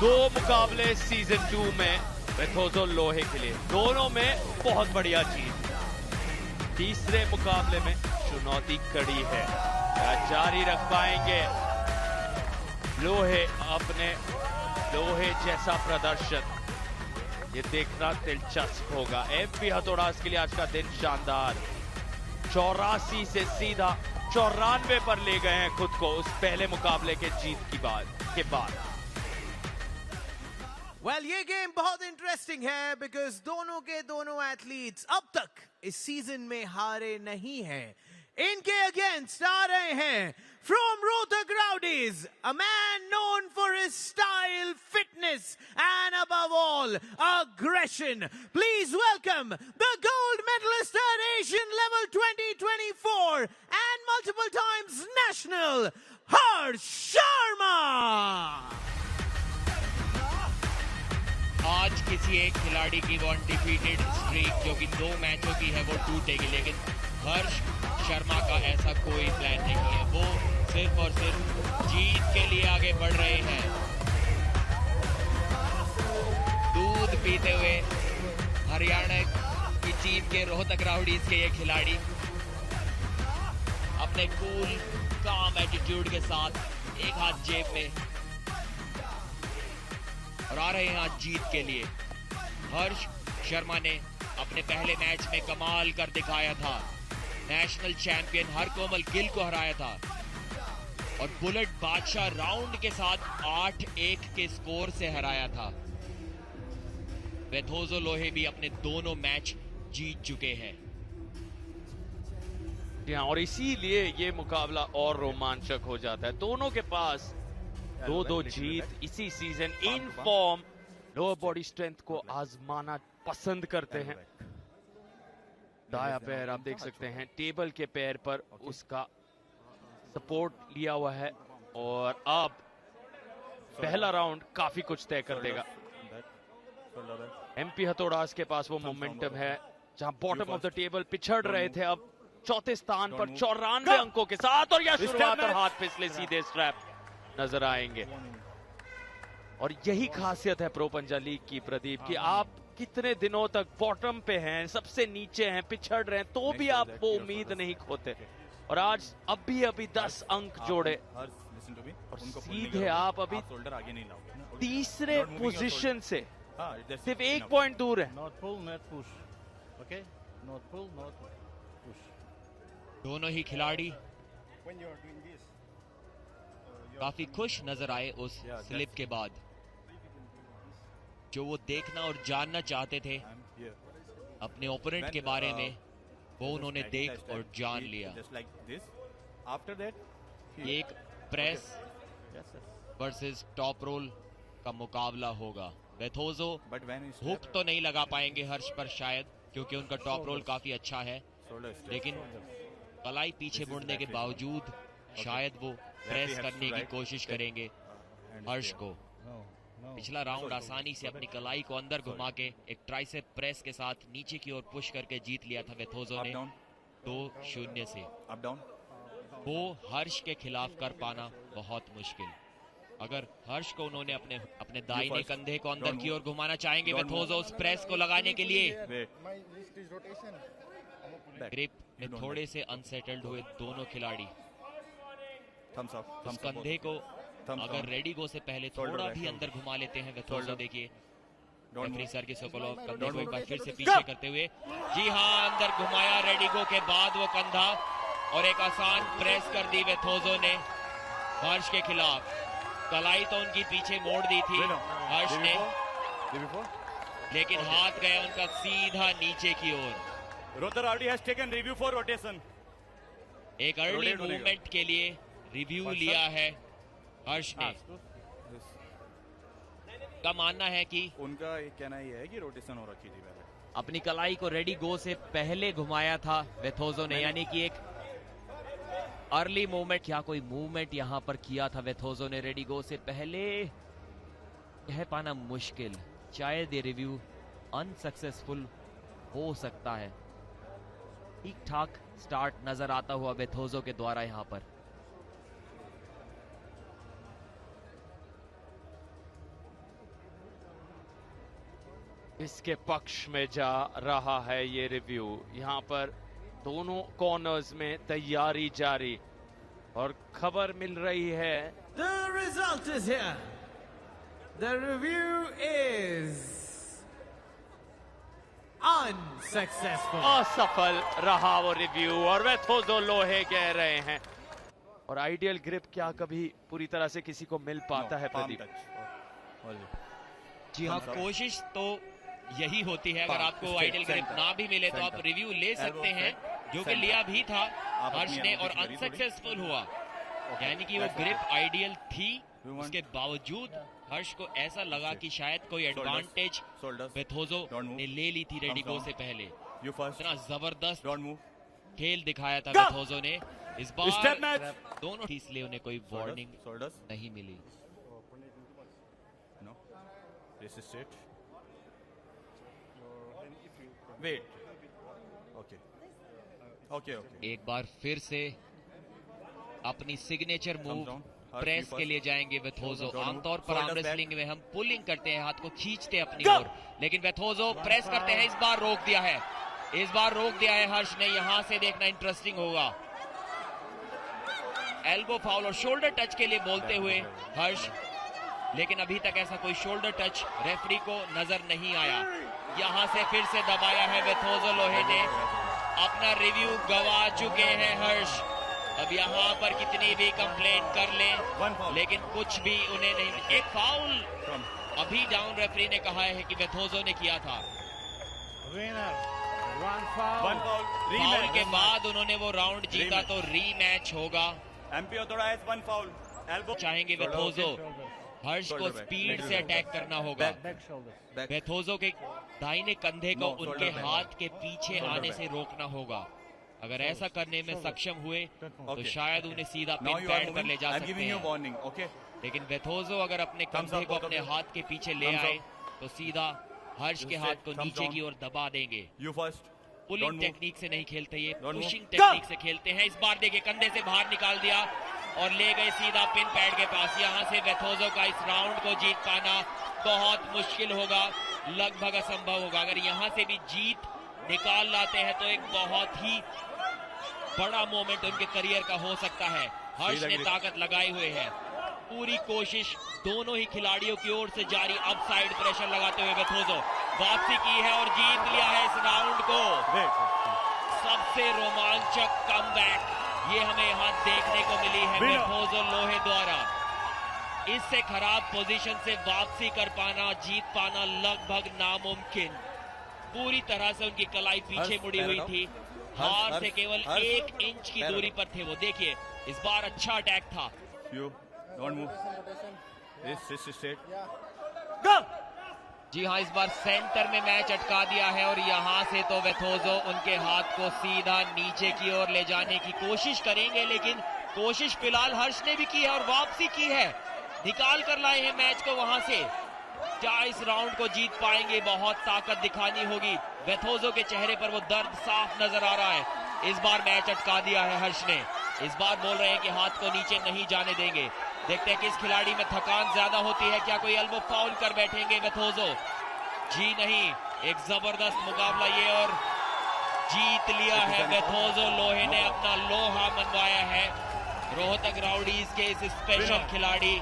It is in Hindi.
दो मुकाबले सीजन 2 में वेथोजो लोहे के लिए, दोनों में बहुत बढ़िया जीत। तीसरे मुकाबले में चुनौती कड़ी है, क्या जारी रख पाएंगे लोहे अपने लोहे जैसा प्रदर्शन? ये देखना दिलचस्प होगा। एमपी हथौड़ास के लिए आज का दिन शानदार, 84 से सीधा 94 पर ले गए हैं खुद को उस पहले मुकाबले के जीत के बाद। Well, ये गेम बहुत इंटरेस्टिंग है बिकॉज दोनों के दोनों एथलीट्स अब तक इस सीजन में हारे नहीं हैं। इनके अगेंस्ट आ रहे हैं from Rohtak Rowdies, a man known for his style, fitness, and above all, aggression. Please welcome the gold medalist at Asian Level 2024 and multiple times national, Harsh Sharma. आज किसी एक खिलाड़ी की अनडिफीटेड स्ट्रीक जो कि 2 मैचों की है वो टूटेगी, लेकिन हर्ष शर्मा का ऐसा कोई प्लान नहीं है। वो सिर्फ और सिर्फ जीत के लिए आगे बढ़ रहे हैं। दूध पीते हुए हरियाणा की टीम के रोहतक राउडीज के ये खिलाड़ी अपने कूल काम एटीट्यूड के साथ एक हाथ जेब में और आ रहे हैं आज जीत के लिए। हर्ष शर्मा ने अपने पहले मैच में कमाल कर दिखाया था, नेशनल चैंपियन हरकोमल गिल को हराया था और बुलेट बादशाह राउंड के साथ 8-1 के स्कोर से हराया था। वेथोजो लोहे भी अपने दोनों मैच जीत चुके हैं और इसीलिए ये मुकाबला और रोमांचक हो जाता है। दोनों के पास 2-2 जीत इसी season, in form, lower body strength को आजमाना पसंद करते हैं। दाया पैर आप देख सकते हैं टेबल के पैर पर उसका सपोर्ट लिया हुआ है और अब पहला राउंड काफी कुछ तय कर देगा। एमपी हथौड़ास के पास वो मोमेंटम है जहां बॉटम ऑफ द टेबल पिछड़ रहे थे, अब चौथे स्थान पर 94 अंकों के साथ, और यह शुरुआत और हाथ फिसले सीधे स्ट्रैप नजर आएंगे। और यही खासियत है प्रो पंजा लीग की प्रदीप, कि आप कितने दिनों तक बॉटम पे हैं, सबसे नीचे हैं, पिछड़ रहे हैं, तो भी आप वो उम्मीद नहीं खोते। और आज अभी 10 अंक जोड़े और सीधे आप अभी तीसरे पोजीशन से सिर्फ 1 पॉइंट दूर है। दोनों ही खिलाड़ी काफी खुश नजर आए उस स्लिप के बाद। जो वो देखना और जानना चाहते थे अपने ओपोनेंट के बारे में, वो उन्होंने देख और जान लिया। एक प्रेस वर्सेस टॉप रोल का मुकाबला होगा। वेथोजो हुक तो नहीं लगा पाएंगे हर्ष पर शायद, क्योंकि उनका टॉप रोल काफी अच्छा है, लेकिन कलाई पीछे मुड़ने के बावजूद शायद वो प्रेस करने की कोशिश करेंगे हर्ष को। पिछला राउंड आसानी से अपनी कलाई को अंदर घुमा के एक ट्राइसेप प्रेस के साथ नीचे की ओर पुश करके जीत लिया था वेथोजो ने 2-0 से। वो हर्ष के खिलाफ कर पाना बहुत मुश्किल। अगर हर्ष को उन्होंने अपने दाहिने कंधे को अंदर की ओर घुमाना चाहेंगे वेथोजो उस प्रेस को लगाने के लिए। ग्रिप में थोड़े से अनसेटल्ड हुए दोनों खिलाड़ी। उस कंधे को अगर रेडी गो से पहले थोड़ा भी अंदर घुमा लेते हैं वेथोजो, देखिए रेफरी सर की सोकोलोव कंधे को एक बार फिर से पीछे करते हुए, जी हाँ, अंदर घुमाया रेडी गो के बाद वो कंधा और एक आसान प्रेस कर दी वेथोजो ने हर्ष के खिलाफ। कलाई तो उनकी पीछे मोड़ दी थी हर्ष ने, लेकिन हाथ गया उनका सीधा नीचे की ओर। Rohtak rowdy has taken review for rotation. एक अर्ली मूवमेंट के लिए रिव्यू लिया है हर्ष ने। का मानना है कि उनका कहना ये है कि रोटेशन हो रखी थी पहले। अपनी कलाई को रेडी गो से पहले घुमाया था वेथोजो ने, यानी कि एक अर्ली मूवमेंट। क्या कोई मूवमेंट यहां पर किया था वेथोजो ने रेडी गो से पहले? कह पाना मुश्किल, शायद ये रिव्यू अनसक्सेसफुल हो सकता है। ठीक ठाक स्टार्ट नजर आता हुआ वेथोजो के द्वारा यहां पर। इसके पक्ष में जा रहा है ये रिव्यू। यहाँ पर दोनों कॉर्नर्स में तैयारी जारी और खबर मिल रही है। The result is here. The review is unsuccessful. असफल रहा वो रिव्यू और वेथोजो लोहे कह रहे हैं। और आइडियल ग्रिप क्या कभी पूरी तरह से किसी को मिल पाता है प्रदीप? जी हाँ, कोशिश तो यही होती है। अगर आपको आइडियल ग्रिप ना भी मिले तो आप रिव्यू ले सकते हैं, जो कि लिया भी था हर्ष ने और अनसक्सेसफुल हुआ। यानी कि वो ग्रिप आइडियल थी, उसके बावजूद हर्ष को ऐसा लगा कि शायद कोई एडवांटेज वेथोजो ने ले ली थी रेडिको से पहले। इतना जबरदस्त खेल दिखाया था वेथोजो ने इस बार दोनों, इसलिए उन्हें कोई वार्निंग नहीं मिली। एक बार फिर से अपनी सिग्नेचर मूव प्रेस के लिए जाएंगे वेथोजो। आमतौर पर आर्म रेसलिंग में हम पुलिंग करते हैं, हाथ को खींचते हैं अपनी ओर, लेकिन वेथोजो प्रेस करते हैं। इस बार रोक दिया है, इस बार रोक दिया है हर्ष ने। यहां से देखना इंटरेस्टिंग होगा। एल्बो फाउल और शोल्डर टच के लिए बोलते हुए हर्ष, लेकिन अभी तक ऐसा कोई शोल्डर टच रेफरी को नजर नहीं आया। यहां से फिर से दबाया है वेथोजो लोहे ने। अपना रिव्यू गवा चुके हैं हर्ष। अब यहाँ पर कितनी भी कंप्लेंट कर लें, लेकिन कुछ भी उन्हें नहीं। एक फाउल अभी डाउन रेफरी ने कहा है कि वेथोजो ने किया था। फाउल के बाद उन्होंने वो राउंड जीता, तो रीमैच होगा। चाहेंगे वेथोजो, हर्ष को स्पीड से अटैक करना होगा। वेथोजो के दाहिने कंधे को उनके हाथ के पीछे आने से रोकना होगा। अगर ऐसा करने में सक्षम हुए तो शायद उन्हें सीधा पिन पैड पर ले जा सकते हैं। लेकिन वेथोजो अगर अपने कंधे को अपने हाथ के पीछे ले आए तो सीधा हर्ष के हाथ को नीचे की ओर दबा देंगे। पुलिंग टेक्निक से नहीं खेलते, ये पुशिंग टेक्निक से खेलते हैं। इस बार देखिए कंधे से बाहर निकाल दिया और ले गए सीधा पिन पैड के पास। यहाँ से वेथोजो का इस राउंड को जीत पाना बहुत मुश्किल होगा, लगभग असंभव होगा। अगर यहाँ से भी जीत निकाल लाते हैं तो एक बहुत ही बड़ा मोमेंट उनके करियर का हो सकता है। हर्ष ने ताकत लगाए हुए है, पूरी कोशिश दोनों ही खिलाड़ियों की ओर से जारी। अब साइड प्रेशर लगाते हुए वेथोजो वापसी की है और जीत लिया है इस राउंड को। सबसे रोमांचक कमबैक ये हमें यहाँ देखने को मिली है वेथोजो लोहे द्वारा। इससे खराब पोजीशन से वापसी कर पाना, जीत पाना लगभग नामुमकिन। पूरी तरह से उनकी कलाई पीछे मुड़ी हुई थी, हार से केवल 1 इंच की दूरी पर थे वो। देखिए इस बार अच्छा अटैक था। जी हाँ, इस बार सेंटर में मैच अटका दिया है और यहाँ से तो वेथोजो उनके हाथ को सीधा नीचे की ओर ले जाने की कोशिश करेंगे, लेकिन कोशिश फिलहाल हर्ष ने भी की है और वापसी की है। निकाल कर लाए हैं मैच को वहां से। क्या इस राउंड को जीत पाएंगे? बहुत ताकत दिखानी होगी। वेथोजो के चेहरे पर वो दर्द साफ नजर आ रहा है। इस बार मैच अटका दिया है हर्ष ने। इस बार बोल रहे हैं कि हाथ को नीचे नहीं जाने देंगे। देखते हैं किस खिलाड़ी में थकान ज्यादा होती है। क्या कोई एल्बो फाउल कर बैठेंगे वेथोजो? जी नहीं, एक जबरदस्त मुकाबला ये और जीत लिया है वेथोजो लोहे ने। अपना लोहा मनवाया है रोहतक राउडीज के इस स्पेशल खिलाड़ी